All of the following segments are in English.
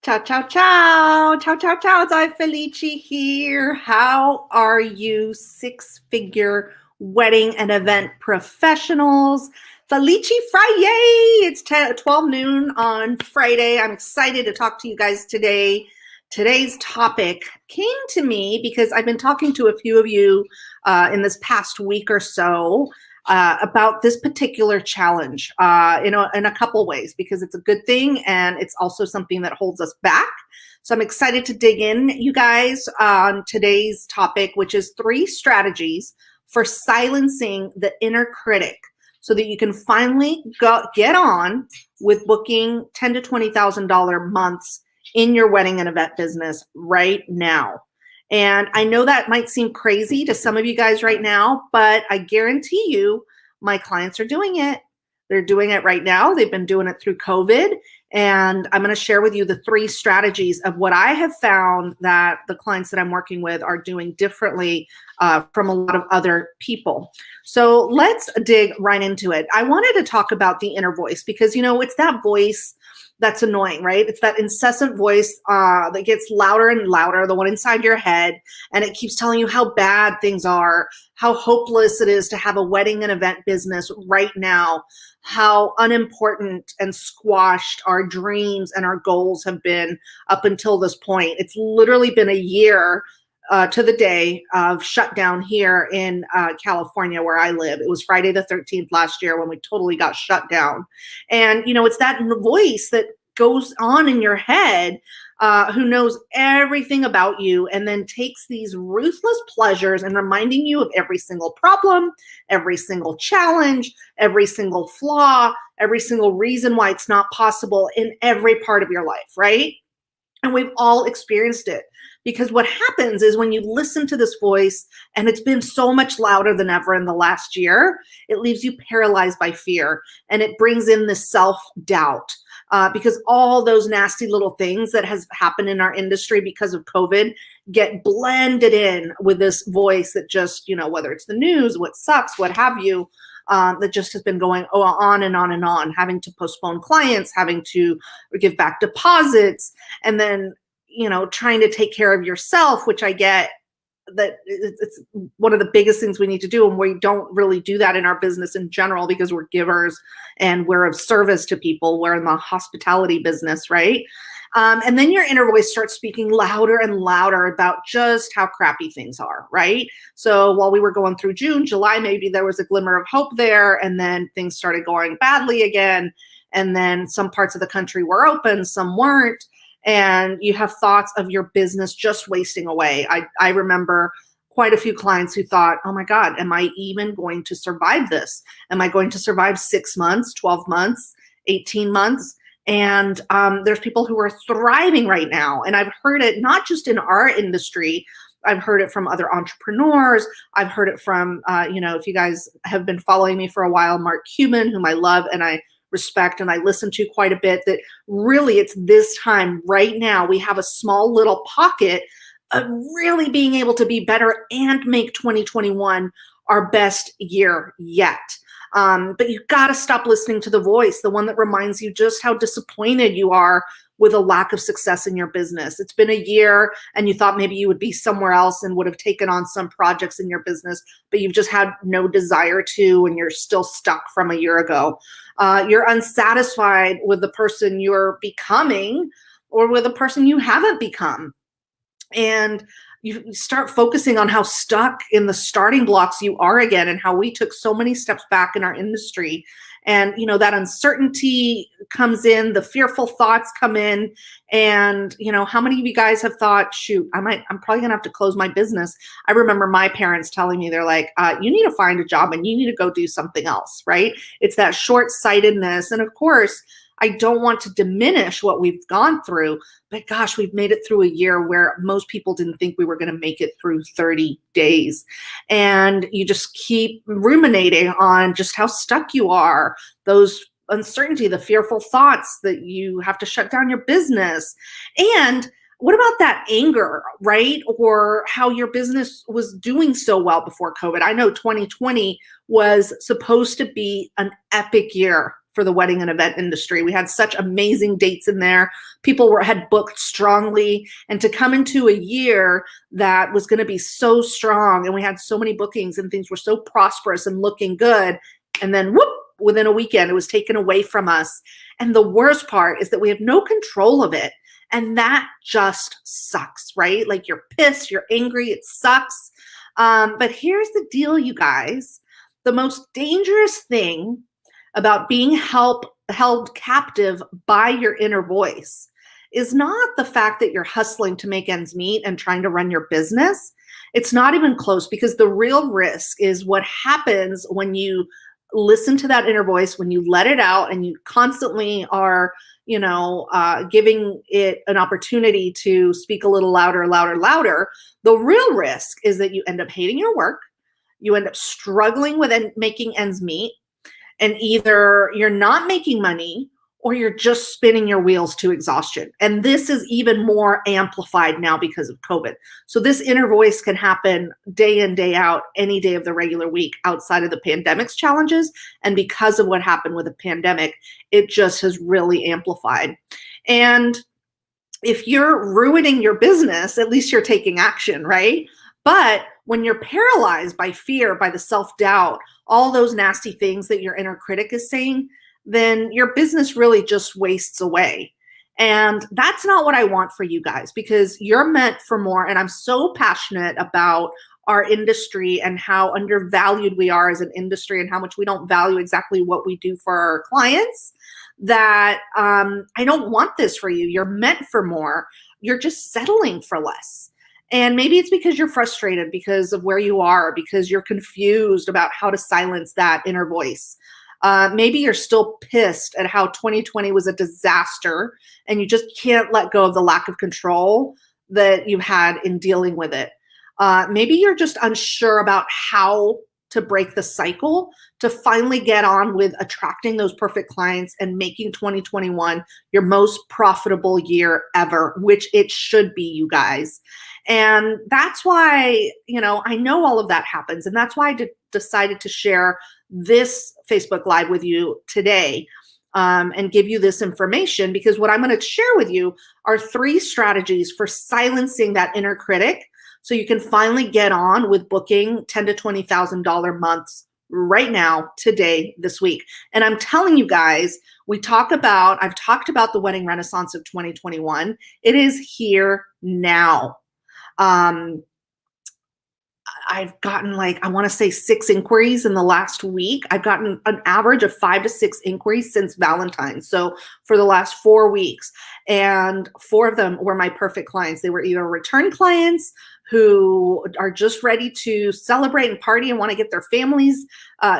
Ciao, ciao, ciao. Ciao, ciao, ciao. It's Felici here. How are you, six-figure wedding and event professionals? Felici Friday. It's 12 noon on Friday. I'm excited to talk to you guys today. Today's topic came to me because I've been talking to a few of you in this past week or so about this particular challenge in a couple ways, because it's a good thing and it's also something that holds us back. So I'm excited to dig in, you guys, on today's topic, which is 3 strategies for silencing the inner critic so that you can finally get on with booking $10,000 to $20,000 months in your wedding and event business right now. And I know that might seem crazy to some of you guys right now, but I guarantee you my clients are doing it. They're doing it right now. They've been doing it through COVID. And I'm going to share with you the 3 strategies of what I have found that the clients that I'm working with are doing differently from a lot of other people. So let's dig right into it. I wanted to talk about the inner voice because, it's that voice that's annoying, right? It's that incessant voice that gets louder and louder, the one inside your head, and it keeps telling you how bad things are, how hopeless it is to have a wedding and event business right now, how unimportant and squashed our dreams and our goals have been up until this point. It's literally been a year to the day of shutdown here in California where I live. It was Friday the 13th last year when we totally got shut down. And, it's that voice that goes on in your head who knows everything about you and then takes these ruthless pleasures and reminding you of every single problem, every single challenge, every single flaw, every single reason why it's not possible in every part of your life, right? And we've all experienced it. Because what happens is when you listen to this voice, and it's been so much louder than ever in the last year, it leaves you paralyzed by fear, and it brings in this self-doubt. Because all those nasty little things that has happened in our industry because of COVID get blended in with this voice that just, whether it's the news, what sucks, what have you, that just has been going on and on and on, having to postpone clients, having to give back deposits, and then trying to take care of yourself, which I get that it's one of the biggest things we need to do. And we don't really do that in our business in general because we're givers and we're of service to people. We're in the hospitality business, right? And then your inner voice starts speaking louder and louder about just how crappy things are, right? So while we were going through June, July, maybe there was a glimmer of hope there, and then things started going badly again. And then some parts of the country were open, some weren't. And you have thoughts of your business just wasting away. I remember quite a few clients who thought, oh my God, am I even going to survive this? Am I going to survive 6 months, 12 months, 18 months? And there's people who are thriving right now. And I've heard it not just in our industry. I've heard it from other entrepreneurs. I've heard it from, if you guys have been following me for a while, Mark Cuban, whom I love and I respect and I listen to quite a bit, that really it's this time right now we have a small little pocket of really being able to be better and make 2021 our best year yet. But you've got to stop listening to the voice, the one that reminds you just how disappointed you are with a lack of success in your business. It's been a year and you thought maybe you would be somewhere else and would have taken on some projects in your business, but you've just had no desire to, and you're still stuck from a year ago. You're unsatisfied with the person you're becoming or with a person you haven't become. And you start focusing on how stuck in the starting blocks you are again, and how we took so many steps back in our industry. And, that uncertainty comes in, the fearful thoughts come in. And, how many of you guys have thought, shoot, I'm probably gonna have to close my business. I remember my parents telling me, they're like, you need to find a job and you need to go do something else, right? It's that short-sightedness. And of course, I don't want to diminish what we've gone through, but gosh, we've made it through a year where most people didn't think we were going to make it through 30 days. And you just keep ruminating on just how stuck you are, those uncertainty, the fearful thoughts that you have to shut down your business. And what about that anger, right? Or how your business was doing so well before COVID. I know 2020 was supposed to be an epic year for the wedding and event industry. We had such amazing dates in there. People had booked strongly, and to come into a year that was going to be so strong, and we had so many bookings and things were so prosperous and looking good, and then whoop, within a weekend, it was taken away from us. And the worst part is that we have no control of it. And that just sucks, right? Like, you're pissed, you're angry, it sucks. But here's the deal, you guys. The most dangerous thing about being held captive by your inner voice is not the fact that you're hustling to make ends meet and trying to run your business. It's not even close, because the real risk is what happens when you listen to that inner voice, when you let it out and you constantly are, giving it an opportunity to speak a little louder, louder, louder. The real risk is that you end up hating your work. You end up struggling with making ends meet, and either you're not making money or you're just spinning your wheels to exhaustion. And this is even more amplified now because of COVID. So this inner voice can happen day in, day out, any day of the regular week outside of the pandemic's challenges. And because of what happened with the pandemic, it just has really amplified. And if you're ruining your business, at least you're taking action, right? But when you're paralyzed by fear, by the self-doubt, all those nasty things that your inner critic is saying, then your business really just wastes away. And that's not what I want for you guys, because you're meant for more. And I'm so passionate about our industry and how undervalued we are as an industry and how much we don't value exactly what we do for our clients, that I don't want this for you. You're meant for more. You're just settling for less. And maybe it's because you're frustrated because of where you are, because you're confused about how to silence that inner voice. Maybe you're still pissed at how 2020 was a disaster and you just can't let go of the lack of control that you had in dealing with it. Maybe you're just unsure about how to break the cycle to finally get on with attracting those perfect clients and making 2021 your most profitable year ever, which it should be, you guys. And that's why, I know all of that happens. And that's why I decided to share this Facebook Live with you today, and give you this information, because what I'm going to share with you are 3 strategies for silencing that inner critic so you can finally get on with booking $10,000 to $20,000 months right now, today, this week. And I'm telling you guys, I've talked about the wedding renaissance of 2021. It is here now. I've gotten I want to say 6 inquiries in the last week. I've gotten an average of 5 to 6 inquiries since Valentine's. So for the last 4 weeks, and 4 of them were my perfect clients. They were either return clients who are just ready to celebrate and party and want to get their families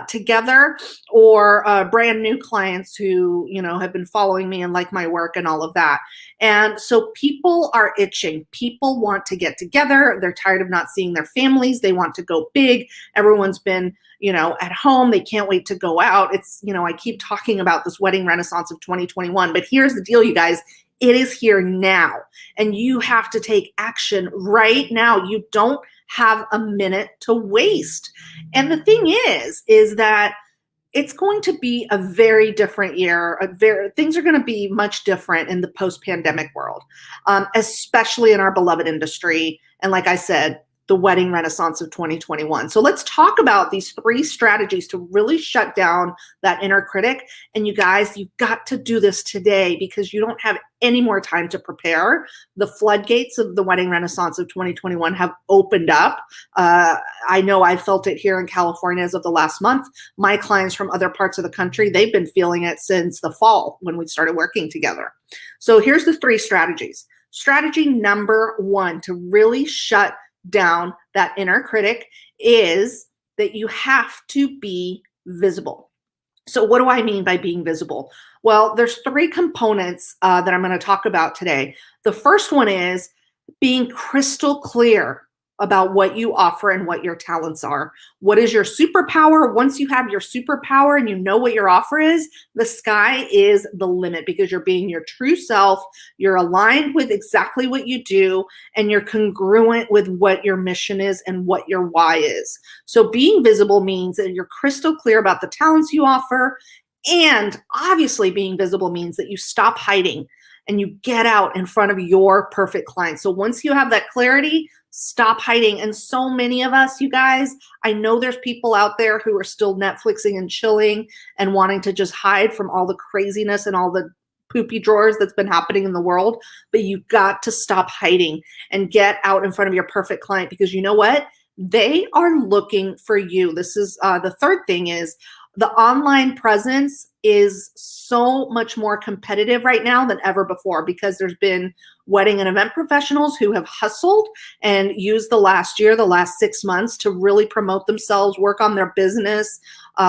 together, or brand new clients who, have been following me and like my work and all of that. And so people are itching. People want to get together. They're tired of not seeing their families. They want to go big. Everyone's been, at home. They can't wait to go out. It's, I keep talking about this wedding renaissance of 2021, but here's the deal, you guys. It is here now, and you have to take action right now. You don't have a minute to waste. And the thing is that it's going to be a very different year. Things are going to be much different in the post-pandemic world, especially in our beloved industry. And like I said, the wedding renaissance of 2021. So let's talk about these 3 strategies to really shut down that inner critic. And you guys, you've got to do this today, because you don't have any more time to prepare. The floodgates of the wedding renaissance of 2021 have opened up. I know I felt it here in California as of the last month. My clients from other parts of the country, they've been feeling it since the fall when we started working together. So here's the 3 strategies. Strategy number 1 to really shut down that inner critic is that you have to be visible. So what do I mean by being visible? Well, there's 3 components that I'm going to talk about today. The first one is being crystal clear about what you offer and what your talents are. What is your superpower? Once you have your superpower and you know what your offer is, the sky is the limit, because you're being your true self, you're aligned with exactly what you do, and you're congruent with what your mission is and what your why is. So being visible means that you're crystal clear about the talents you offer And obviously, being visible means that you stop hiding and you get out in front of your perfect client. So once you have that clarity, stop hiding. And so many of us, you guys, I know there's people out there who are still Netflixing and chilling and wanting to just hide from all the craziness and all the poopy drawers that's been happening in the world. But you've got to stop hiding and get out in front of your perfect client, because you know what? They are looking for you. This is the third thing is, the online presence is so much more competitive right now than ever before, because there's been wedding and event professionals who have hustled and used the last year, the last 6 months, to really promote themselves, work on their business,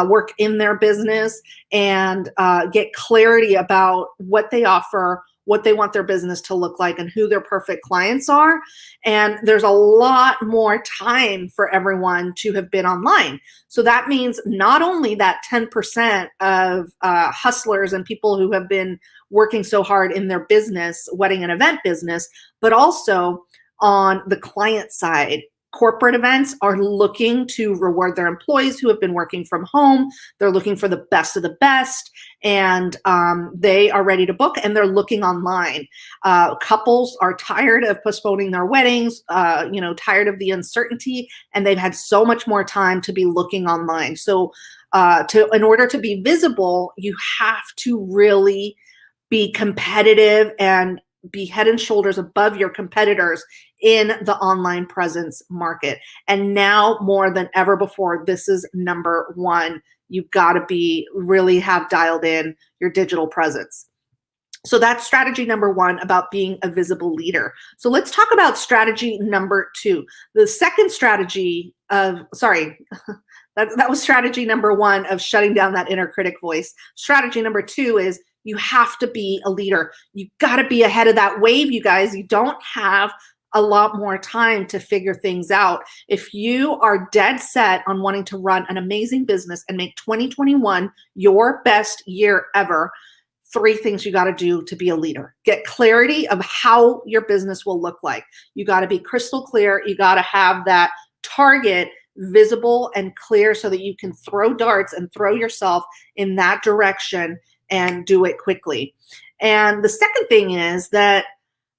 work in their business, and get clarity about what they offer, what they want their business to look like, and who their perfect clients are. And there's a lot more time for everyone to have been online. So that means not only that 10% of hustlers and people who have been working so hard in their business, wedding and event business, but also on the client side. Corporate events are looking to reward their employees who have been working from home. They're looking for the best of the best, and they are ready to book, and they're looking online. Couples are tired of postponing their weddings, tired of the uncertainty, and they've had so much more time to be looking online. So in order to be visible, you have to really be competitive and be head and shoulders above your competitors in the online presence market. And now more than ever before, this is number one. You've got to really have dialed in your digital presence. So that's strategy number one, about being a visible leader. So let's talk about strategy number two. The second strategy that was strategy number one, of shutting down that inner critic voice. Strategy number two is, you have to be a leader. You got to be ahead of that wave, you guys. You don't have a lot more time to figure things out. If you are dead set on wanting to run an amazing business and make 2021 your best year ever, 3 things you got to do to be a leader. Get clarity of how your business will look like. You got to be crystal clear. You got to have that target visible and clear so that you can throw darts and throw yourself in that direction and do it quickly. And the second thing is that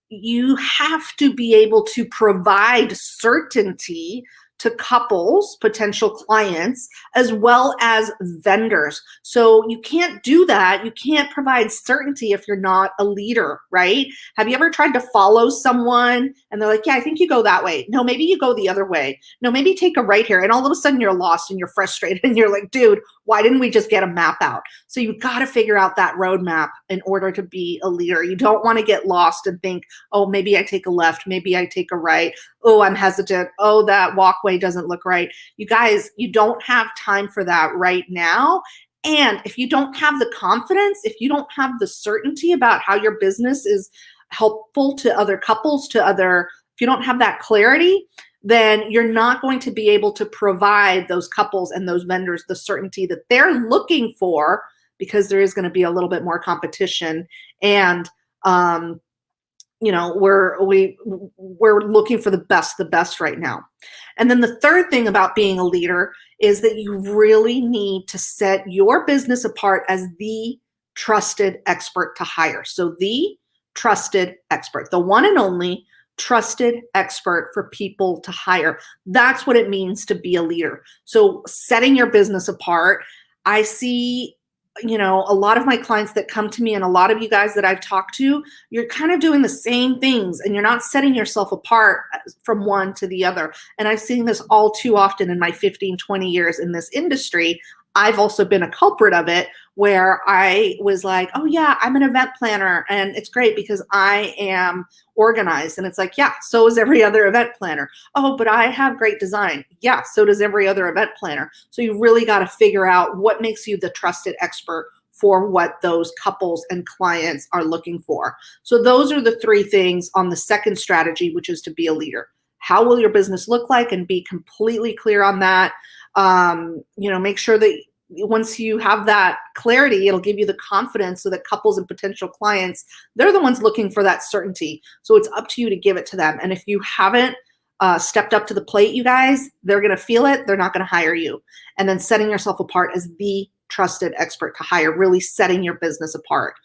you have to be able to provide certainty to couples, potential clients, as well as vendors. So you can't do that. You can't provide certainty if you're not a leader, right? Have you ever tried to follow someone and they're like, yeah, I think you go that way. No, maybe you go the other way. No, maybe take a right here. And all of a sudden you're lost and you're frustrated and you're like, dude, why didn't we just get a map out? So you've got to figure out that roadmap in order to be a leader. You don't want to get lost and think, oh, maybe I take a left, maybe I take a right. Oh, I'm hesitant. Oh, that walkway doesn't look right. You guys, you don't have time for that right now. And if you don't have the confidence, if you don't have the certainty about how your business is helpful to other couples, if you don't have that clarity, then you're not going to be able to provide those couples and those vendors the certainty that they're looking for, because there is going to be a little bit more competition. And we're looking for the best right now. And then the third thing about being a leader is that you really need to set your business apart as the trusted expert to hire. So the trusted expert, the one and only trusted expert for people to hire. That's what it means to be a leader. So setting your business apart. I see a lot of my clients that come to me, and a lot of you guys that I've talked to, you're kind of doing the same things and you're not setting yourself apart from one to the other. And I've seen this all too often in my 15, 20 years in this industry. I've also been a culprit of it, where I was like, oh yeah, I'm an event planner and it's great because I am organized. And it's like, yeah, so is every other event planner. Oh, but I have great design. Yeah, so does every other event planner. So you really got to figure out what makes you the trusted expert for what those couples and clients are looking for. So those are the 3 things on the second strategy, which is to be a leader. How will your business look like, and be completely clear on that. Make sure that once you have that clarity, it'll give you the confidence so that couples and potential clients, they're the ones looking for that certainty. So it's up to you to give it to them. And if you haven't stepped up to the plate, you guys, they're going to feel it. They're not going to hire you. And then setting yourself apart as the trusted expert to hire, really setting your business apart.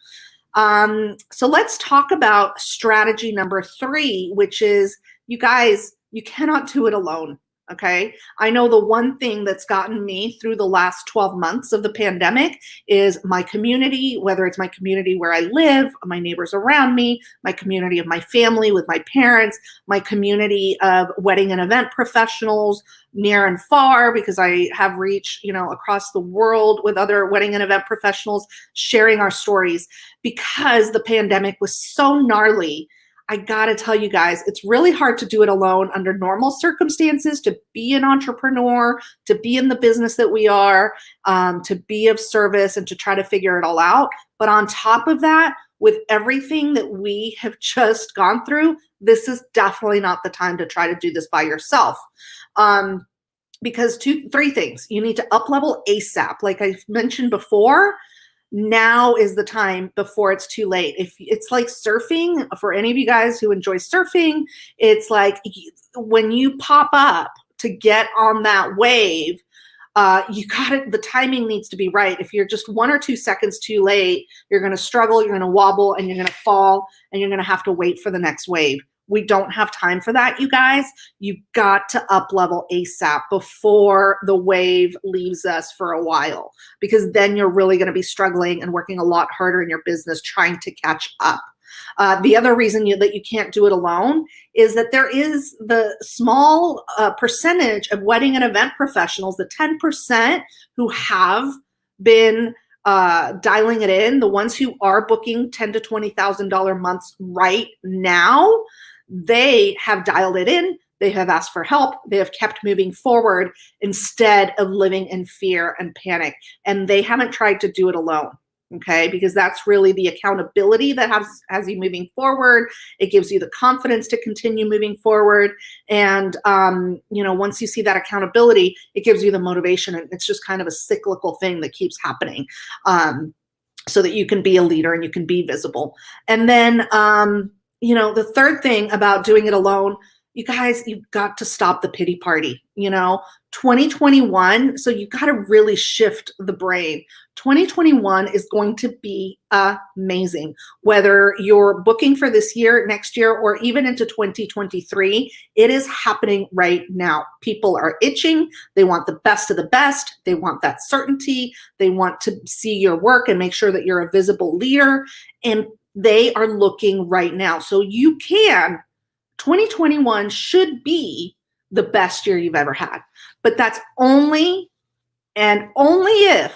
So let's talk about strategy number 3, which is, you guys, you cannot do it alone. Okay. I know the one thing that's gotten me through the last 12 months of the pandemic is my community, whether it's my community where I live, my neighbors around me, my community of my family with my parents, my community of wedding and event professionals near and far, because I have reach, across the world with other wedding and event professionals sharing our stories. Because the pandemic was so gnarly, I gotta tell you guys, it's really hard to do it alone under normal circumstances, to be an entrepreneur, to be in the business that we are, to be of service and to try to figure it all out. But on top of that, with everything that we have just gone through, this is definitely not the time to try to do this by yourself. Because 3 things. You need to up level ASAP. Like I mentioned before, now is the time before it's too late. If it's like surfing, for any of you guys who enjoy surfing, it's like when you pop up to get on that wave, the timing needs to be right. If you're just 1 or 2 seconds too late, you're going to struggle, you're going to wobble, and you're going to fall, and you're going to have to wait for the next wave. We don't have time for that, you guys. You've got to up level ASAP before the wave leaves us for a while, because then you're really going to be struggling and working a lot harder in your business trying to catch up. The other reason that you can't do it alone is that there is the small percentage of wedding and event professionals, the 10% who have been dialing it in, the ones who are booking $10,000 to $20,000 months right now. They have dialed it in. They have asked for help. They have kept moving forward instead of living in fear and panic. And they haven't tried to do it alone. Okay, because that's really the accountability that has you moving forward. It gives you the confidence to continue moving forward. And, once you see that accountability, it gives you the motivation. And it's just kind of a cyclical thing that keeps happening, so that you can be a leader and you can be visible. And then, the third thing about doing it alone, you guys, you've got to stop the pity party. 2021, so you've got to really shift the brain. 2021 is going to be amazing. Whether you're booking for this year, next year, or even into 2023, it is happening right now. People are itching. They want the best of the best. They want that certainty. They want to see your work and make sure that you're a visible leader. And they are looking right now. So 2021 should be the best year you've ever had. But that's only if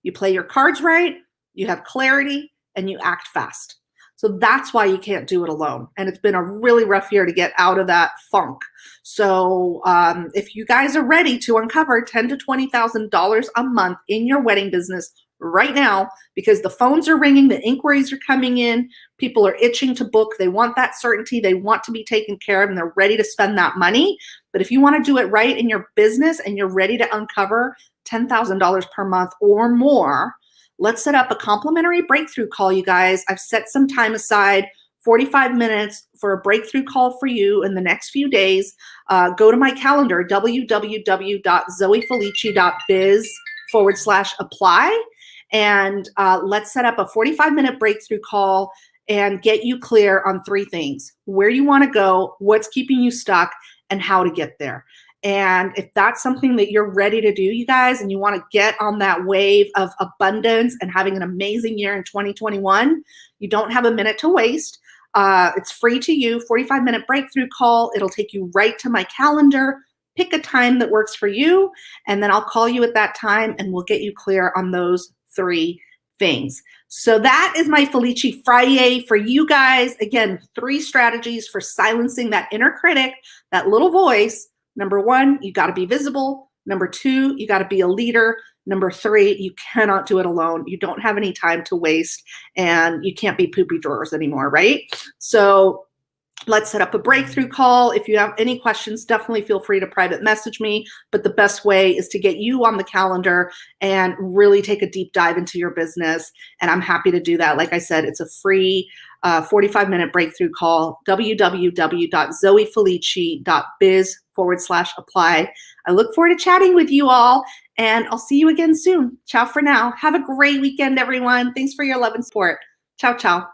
you play your cards right, you have clarity, and you act fast. So that's why you can't do it alone. And it's been a really rough year to get out of that funk. So if you guys are ready to uncover $10,000 to $20,000 a month in your wedding business right now, because the phones are ringing, the inquiries are coming in, people are itching to book, they want that certainty, they want to be taken care of, and they're ready to spend that money. But if you want to do it right in your business and you're ready to uncover $10,000 per month or more, let's set up a complimentary breakthrough call, you guys. I've set some time aside, 45 minutes for a breakthrough call for you in the next few days. Go to my calendar, www.zoefelici.biz/apply. And let's set up a 45-minute breakthrough call and get you clear on 3 things: where you want to go, what's keeping you stuck, and how to get there. And if that's something that you're ready to do, you guys, and you want to get on that wave of abundance and having an amazing year in 2021, you don't have a minute to waste. It's free to you, 45-minute breakthrough call. It'll take you right to my calendar. Pick a time that works for you, and then I'll call you at that time and we'll get you clear on those 3 things. So that is my Felici Friday for you guys. Again, 3 strategies for silencing that inner critic, that little voice. Number 1, you got to be visible. Number 2, you got to be a leader. Number 3, you cannot do it alone. You don't have any time to waste, and you can't be poopy drawers anymore, right? So let's set up a breakthrough call. If you have any questions, definitely feel free to private message me. But the best way is to get you on the calendar and really take a deep dive into your business. And I'm happy to do that. Like I said, it's a free 45-minute breakthrough call, www.zoefelici.biz /apply. I look forward to chatting with you all, and I'll see you again soon. Ciao for now. Have a great weekend, everyone. Thanks for your love and support. Ciao, ciao.